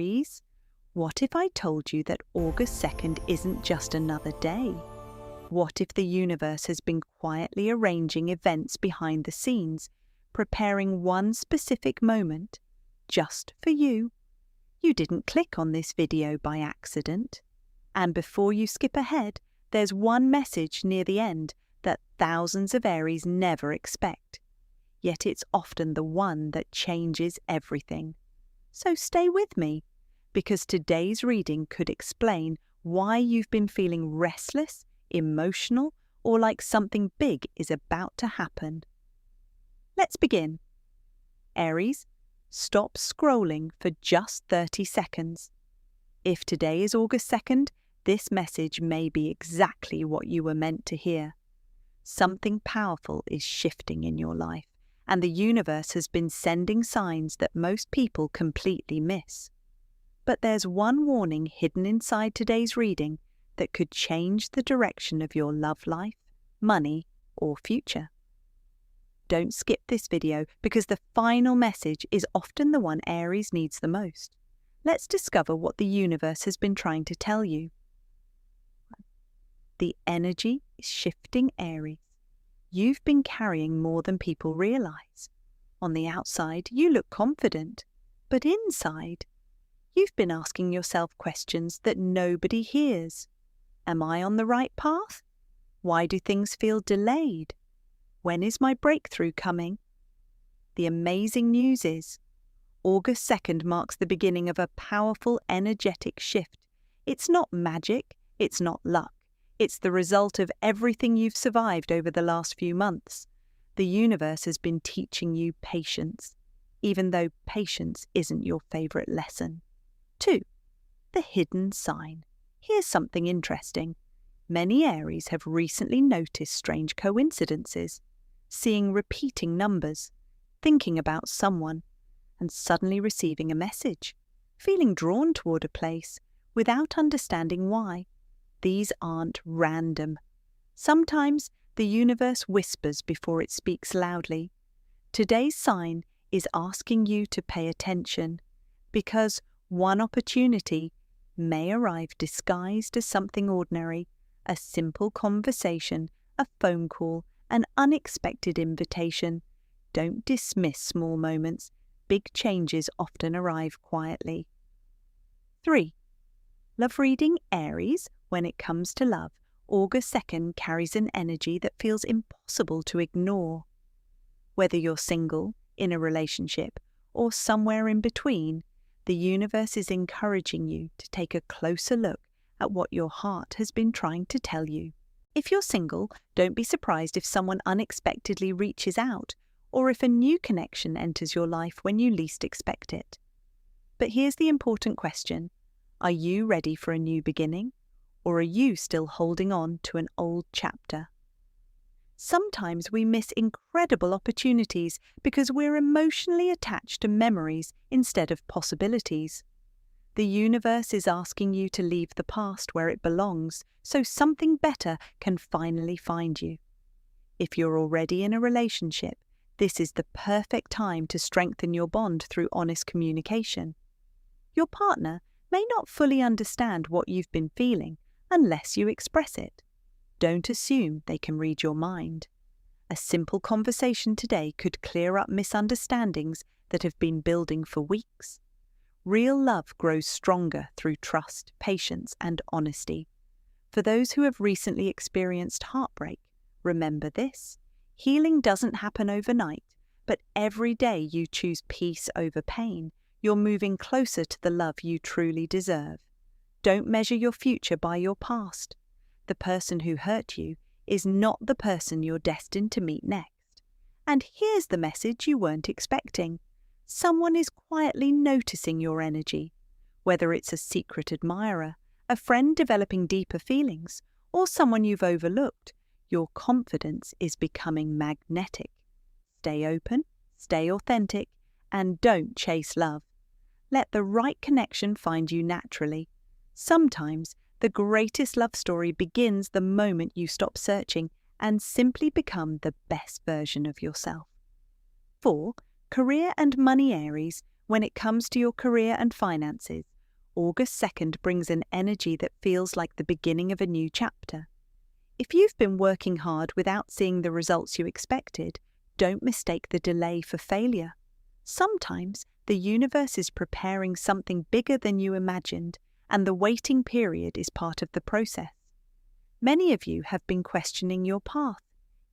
Aries, what if I told you that August 2nd isn't just another day? What if the universe has been quietly arranging events behind the scenes, preparing one specific moment just for you? You didn't click on this video by accident. And before you skip ahead, there's one message near the end that thousands of Aries never expect. Yet it's often the one that changes everything. So stay with me, because today's reading could explain why you've been feeling restless, emotional, or like something big is about to happen. Let's begin. Aries, stop scrolling for just 30 seconds. If today is August 2nd, this message may be exactly what you were meant to hear. Something powerful is shifting in your life, and the universe has been sending signs that most people completely miss. But there's one warning hidden inside today's reading that could change the direction of your love life, money, or future. Don't skip this video because the final message is often the one Aries needs the most. Let's discover what the universe has been trying to tell you. The energy is shifting, Aries. You've been carrying more than people realize. On the outside, you look confident, but inside, you've been asking yourself questions that nobody hears. Am I on the right path? Why do things feel delayed? When is my breakthrough coming? The amazing news is, August 2nd marks the beginning of a powerful, energetic shift. It's not magic, it's not luck. It's the result of everything you've survived over the last few months. The universe has been teaching you patience, even though patience isn't your favorite lesson. 2. The hidden sign. Here's something interesting. Many Aries have recently noticed strange coincidences, seeing repeating numbers, thinking about someone, and suddenly receiving a message, feeling drawn toward a place without understanding why. These aren't random. Sometimes the universe whispers before it speaks loudly. Today's sign is asking you to pay attention, because one opportunity may arrive disguised as something ordinary, a simple conversation, a phone call, an unexpected invitation. Don't dismiss small moments. Big changes often arrive quietly. 3. Love reading, Aries. When it comes to love, August 2nd carries an energy that feels impossible to ignore. Whether you're single, in a relationship, or somewhere in between, the universe is encouraging you to take a closer look at what your heart has been trying to tell you. If you're single, don't be surprised if someone unexpectedly reaches out, or if a new connection enters your life when you least expect it. But here's the important question. Are you ready for a new beginning? Or are you still holding on to an old chapter? Sometimes we miss incredible opportunities because we're emotionally attached to memories instead of possibilities. The universe is asking you to leave the past where it belongs so something better can finally find you. If you're already in a relationship, this is the perfect time to strengthen your bond through honest communication. Your partner may not fully understand what you've been feeling unless you express it. Don't assume they can read your mind. A simple conversation today could clear up misunderstandings that have been building for weeks. Real love grows stronger through trust, patience, and honesty. For those who have recently experienced heartbreak, remember this. Healing doesn't happen overnight, but every day you choose peace over pain, you're moving closer to the love you truly deserve. Don't measure your future by your past. The person who hurt you is not the person you're destined to meet next. And here's the message you weren't expecting. Someone is quietly noticing your energy. Whether it's a secret admirer, a friend developing deeper feelings, or someone you've overlooked, your confidence is becoming magnetic. Stay open, stay authentic, and don't chase love. Let the right connection find you naturally. Sometimes the greatest love story begins the moment you stop searching and simply become the best version of yourself. 4. Career and money, Aries. When it comes to your career and finances, August 2nd brings an energy that feels like the beginning of a new chapter. If you've been working hard without seeing the results you expected, don't mistake the delay for failure. Sometimes the universe is preparing something bigger than you imagined, and the waiting period is part of the process. Many of you have been questioning your path.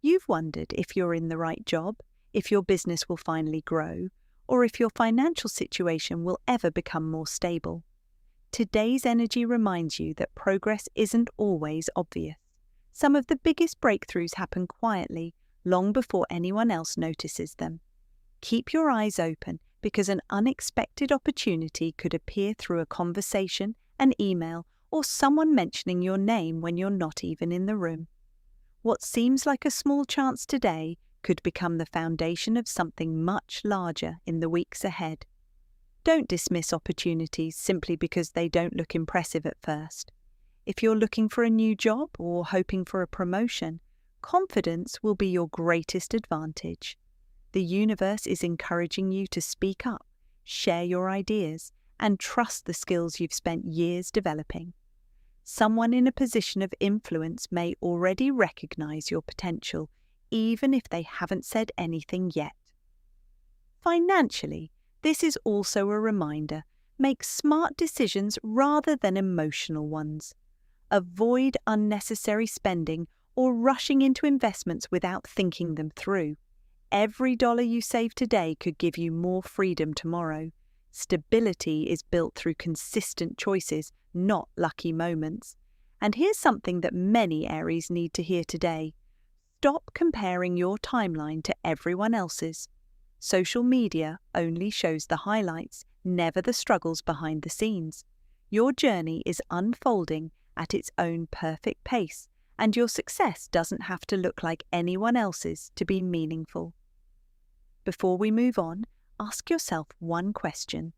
You've wondered if you're in the right job, if your business will finally grow, or if your financial situation will ever become more stable. Today's energy reminds you that progress isn't always obvious. Some of the biggest breakthroughs happen quietly, long before anyone else notices them. Keep your eyes open, because an unexpected opportunity could appear through a conversation, an email, or someone mentioning your name when you're not even in the room. What seems like a small chance today could become the foundation of something much larger in the weeks ahead. Don't dismiss opportunities simply because they don't look impressive at first. If you're looking for a new job or hoping for a promotion, confidence will be your greatest advantage. The universe is encouraging you to speak up, share your ideas, and trust the skills you've spent years developing. Someone in a position of influence may already recognize your potential, even if they haven't said anything yet. Financially, this is also a reminder: make smart decisions rather than emotional ones. Avoid unnecessary spending or rushing into investments without thinking them through. Every dollar you save today could give you more freedom tomorrow. Stability is built through consistent choices, not lucky moments. And here's something that many Aries need to hear today. Stop comparing your timeline to everyone else's. Social media only shows the highlights, never the struggles behind the scenes. Your journey is unfolding at its own perfect pace, and your success doesn't have to look like anyone else's to be meaningful. Before we move on, ask yourself one question.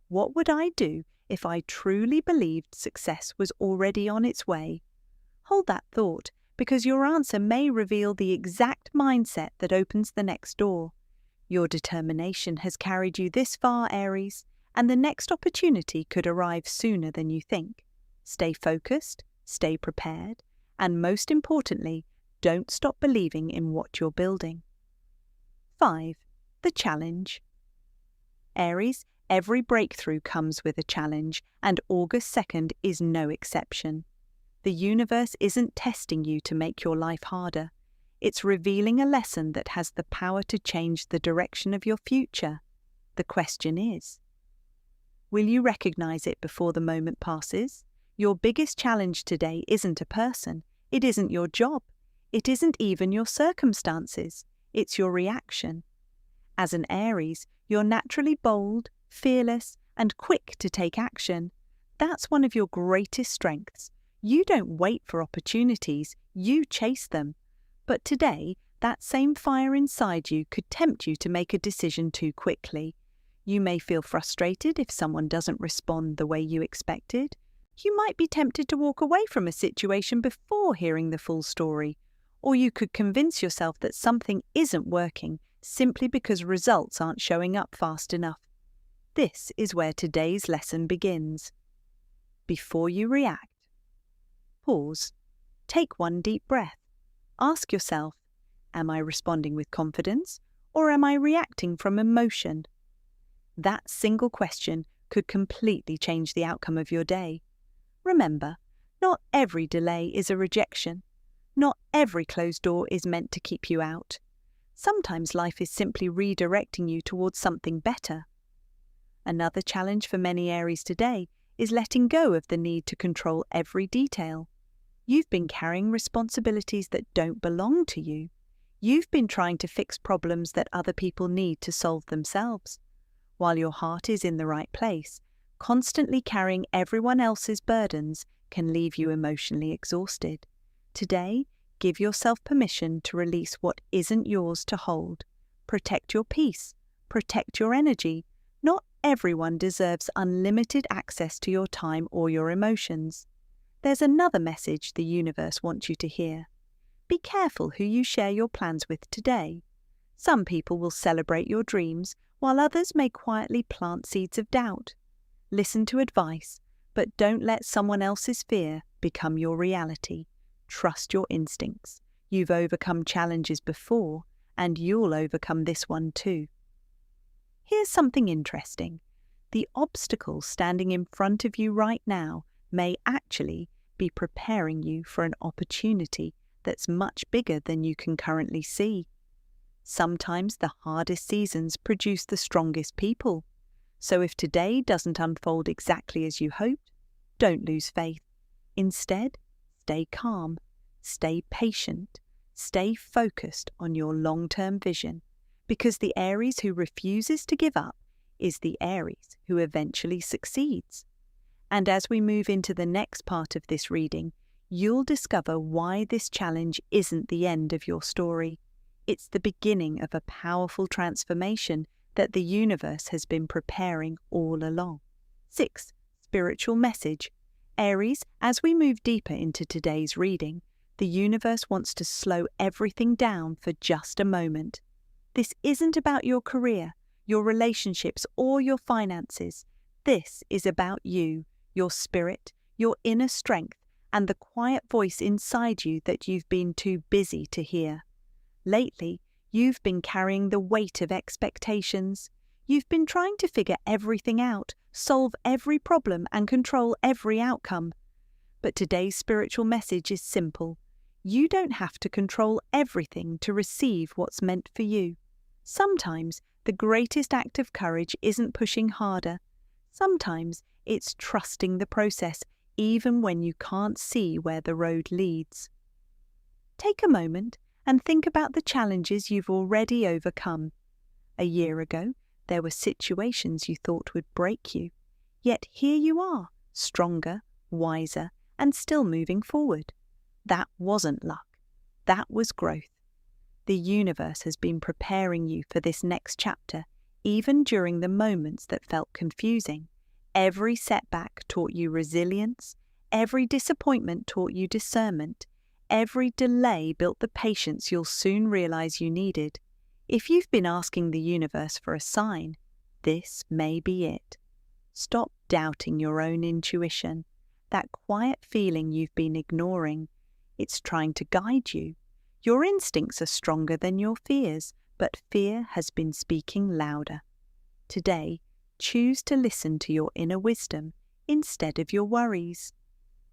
What would I do if I truly believed success was already on its way? Hold that thought, because your answer may reveal the exact mindset that opens the next door. Your determination has carried you this far, Aries, and the next opportunity could arrive sooner than you think. Stay focused, stay prepared, and most importantly, don't stop believing in what you're building. 5. The challenge. Aries, every breakthrough comes with a challenge, and August 2nd is no exception. The universe isn't testing you to make your life harder. It's revealing a lesson that has the power to change the direction of your future. The question is, will you recognize it before the moment passes? Your biggest challenge today isn't a person. It isn't your job. It isn't even your circumstances. It's your reaction. As an Aries, you're naturally bold, fearless, and quick to take action. That's one of your greatest strengths. You don't wait for opportunities, you chase them. But today, that same fire inside you could tempt you to make a decision too quickly. You may feel frustrated if someone doesn't respond the way you expected. You might be tempted to walk away from a situation before hearing the full story. Or you could convince yourself that something isn't working simply because results aren't showing up fast enough. This is where today's lesson begins. Before you react, pause. Take one deep breath. Ask yourself, am I responding with confidence, or am I reacting from emotion? That single question could completely change the outcome of your day. Remember, not every delay is a rejection. Not every closed door is meant to keep you out. Sometimes life is simply redirecting you towards something better. Another challenge for many Aries today is letting go of the need to control every detail. You've been carrying responsibilities that don't belong to you. You've been trying to fix problems that other people need to solve themselves. While your heart is in the right place, constantly carrying everyone else's burdens can leave you emotionally exhausted. Today, give yourself permission to release what isn't yours to hold. Protect your peace. Protect your energy. Not everyone deserves unlimited access to your time or your emotions. There's another message the universe wants you to hear. Be careful who you share your plans with today. Some people will celebrate your dreams, while others may quietly plant seeds of doubt. Listen to advice, But don't let someone else's fear become your reality. Trust your instincts. You've overcome challenges before, and you'll overcome this one too. Here's something interesting. The obstacle standing in front of you right now may actually be preparing you for an opportunity that's much bigger than you can currently see. Sometimes the hardest seasons produce the strongest people. So if today doesn't unfold exactly as you hoped, don't lose faith. Instead, stay calm, stay patient, stay focused on your long-term vision, because the Aries who refuses to give up is the Aries who eventually succeeds. And as we move into the next part of this reading, you'll discover why this challenge isn't the end of your story. It's the beginning of a powerful transformation that the universe has been preparing all along. 6. Spiritual message. Aries, as we move deeper into today's reading, the universe wants to slow everything down for just a moment. This isn't about your career, your relationships, or your finances. This is about you, your spirit, your inner strength, and the quiet voice inside you that you've been too busy to hear. Lately, you've been carrying the weight of expectations. You've been trying to figure everything out, solve every problem, and control every outcome. But today's spiritual message is simple. You don't have to control everything to receive what's meant for you. Sometimes the greatest act of courage isn't pushing harder. Sometimes it's trusting the process, even when you can't see where the road leads. Take a moment and think about the challenges you've already overcome. A year ago, there were situations you thought would break you. Yet here you are, stronger, wiser, and still moving forward. That wasn't luck. That was growth. The universe has been preparing you for this next chapter, even during the moments that felt confusing. Every setback taught you resilience. Every disappointment taught you discernment. Every delay built the patience you'll soon realize you needed. If you've been asking the universe for a sign, this may be it. Stop doubting your own intuition, that quiet feeling you've been ignoring. It's trying to guide you. Your instincts are stronger than your fears, but fear has been speaking louder. Today, choose to listen to your inner wisdom instead of your worries.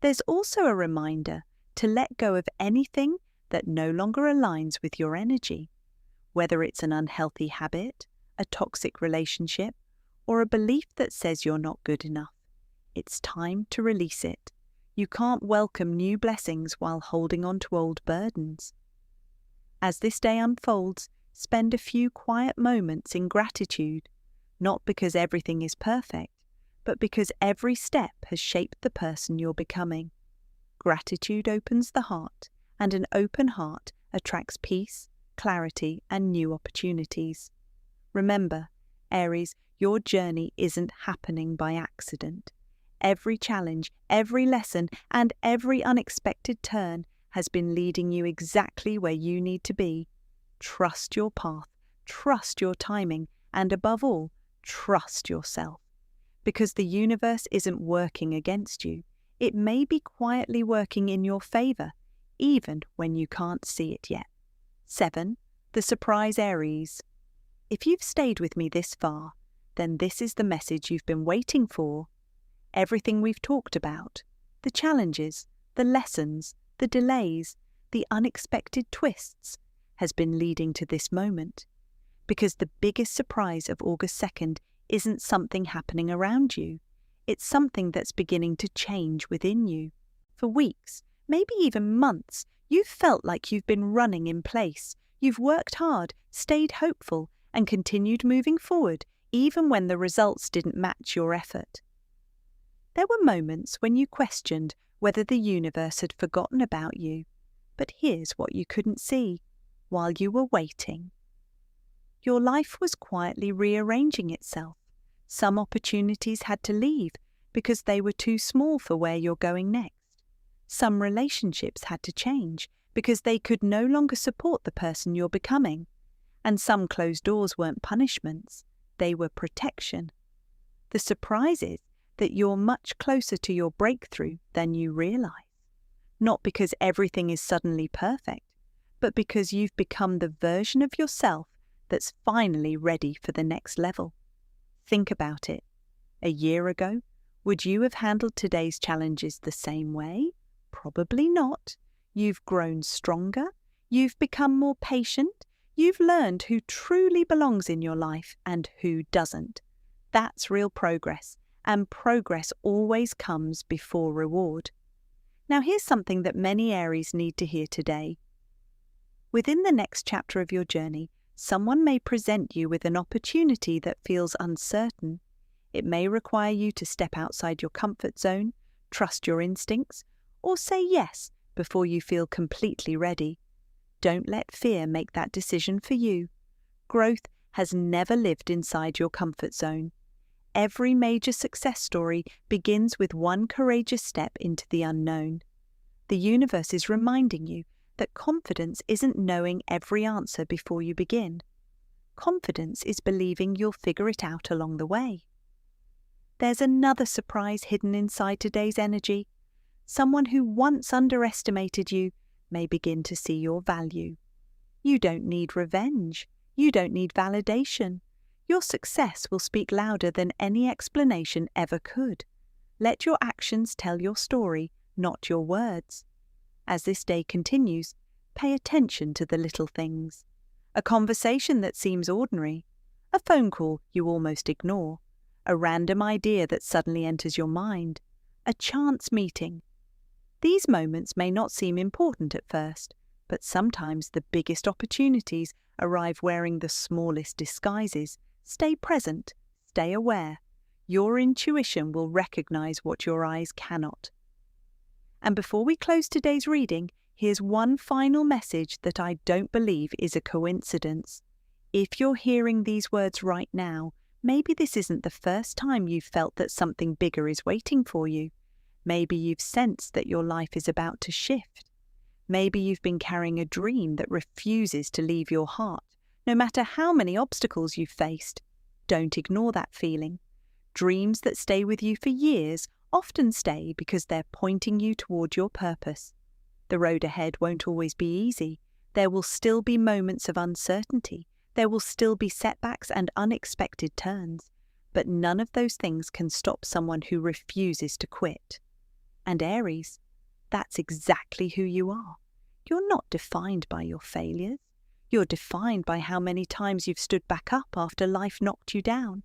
There's also a reminder to let go of anything that no longer aligns with your energy, whether it's an unhealthy habit, a toxic relationship, or a belief that says you're not good enough. It's time to release it. You can't welcome new blessings while holding on to old burdens. As this day unfolds, spend a few quiet moments in gratitude, not because everything is perfect, but because every step has shaped the person you're becoming. Gratitude opens the heart, and an open heart attracts peace, clarity, and new opportunities. Remember, Aries, your journey isn't happening by accident. Every challenge, every lesson, and every unexpected turn has been leading you exactly where you need to be. Trust your path, trust your timing, and above all, trust yourself. Because the universe isn't working against you. It may be quietly working in your favor, even when you can't see it yet. 7. The surprise Aries. If you've stayed with me this far, then this is the message you've been waiting for. Everything we've talked about, the challenges, the lessons, the delays, the unexpected twists, has been leading to this moment. Because the biggest surprise of August 2nd isn't something happening around you. It's something that's beginning to change within you. For weeks, maybe even months, you've felt like you've been running in place. You've worked hard, stayed hopeful, and continued moving forward, even when the results didn't match your effort. There were moments when you questioned whether the universe had forgotten about you. But here's what you couldn't see while you were waiting. Your life was quietly rearranging itself. Some opportunities had to leave because they were too small for where you're going next. Some relationships had to change because they could no longer support the person you're becoming. And some closed doors weren't punishments, they were protection. The surprise is that you're much closer to your breakthrough than you realize. Not because everything is suddenly perfect, but because you've become the version of yourself that's finally ready for the next level. Think about it. A year ago, would you have handled today's challenges the same way? Probably not. You've grown stronger, you've become more patient, you've learned who truly belongs in your life and who doesn't. That's real progress, and progress always comes before reward. Now here's something that many Aries need to hear today. Within the next chapter of your journey, someone may present you with an opportunity that feels uncertain. It may require you to step outside your comfort zone, trust your instincts, or say yes before you feel completely ready. Don't let fear make that decision for you. Growth has never lived inside your comfort zone. Every major success story begins with one courageous step into the unknown. The universe is reminding you that confidence isn't knowing every answer before you begin. Confidence is believing you'll figure it out along the way. There's another surprise hidden inside today's energy. Someone who once underestimated you may begin to see your value. You don't need revenge. You don't need validation. Your success will speak louder than any explanation ever could. Let your actions tell your story, not your words. As this day continues, pay attention to the little things. A conversation that seems ordinary, a phone call you almost ignore, a random idea that suddenly enters your mind, a chance meeting. These moments may not seem important at first, but sometimes the biggest opportunities arrive wearing the smallest disguises. Stay present, stay aware. Your intuition will recognize what your eyes cannot. And before we close today's reading, here's one final message that I don't believe is a coincidence. If you're hearing these words right now, maybe this isn't the first time you've felt that something bigger is waiting for you. Maybe you've sensed that your life is about to shift. Maybe you've been carrying a dream that refuses to leave your heart, no matter how many obstacles you've faced. Don't ignore that feeling. Dreams that stay with you for years often stay because they're pointing you toward your purpose. The road ahead won't always be easy. There will still be moments of uncertainty. There will still be setbacks and unexpected turns. But none of those things can stop someone who refuses to quit. And Aries, that's exactly who you are. You're not defined by your failures. You're defined by how many times you've stood back up after life knocked you down.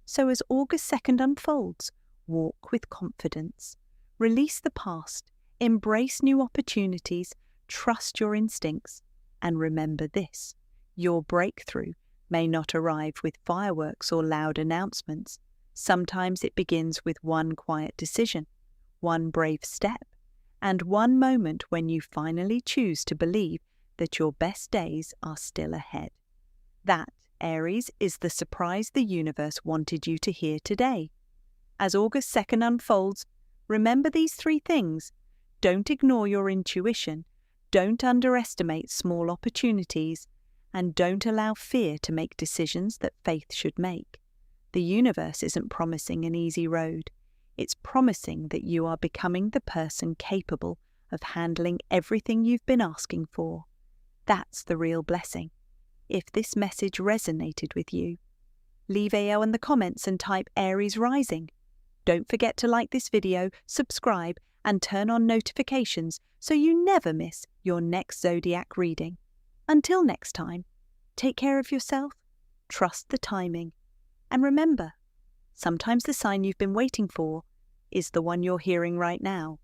So as August 2nd unfolds, walk with confidence. Release the past, embrace new opportunities, trust your instincts, and remember this: your breakthrough may not arrive with fireworks or loud announcements. Sometimes it begins with one quiet decision, one brave step, and one moment when you finally choose to believe that your best days are still ahead. That, Aries, is the surprise the universe wanted you to hear today. As August 2nd unfolds, remember these 3 things. Don't ignore your intuition, don't underestimate small opportunities, and don't allow fear to make decisions that faith should make. The universe isn't promising an easy road. It's promising that you are becoming the person capable of handling everything you've been asking for. That's the real blessing. If this message resonated with you, leave AO in the comments and type Aries Rising. Don't forget to like this video, subscribe, and turn on notifications so you never miss your next Zodiac reading. Until next time, take care of yourself, trust the timing, and remember, sometimes the sign you've been waiting for is the one you're hearing right now.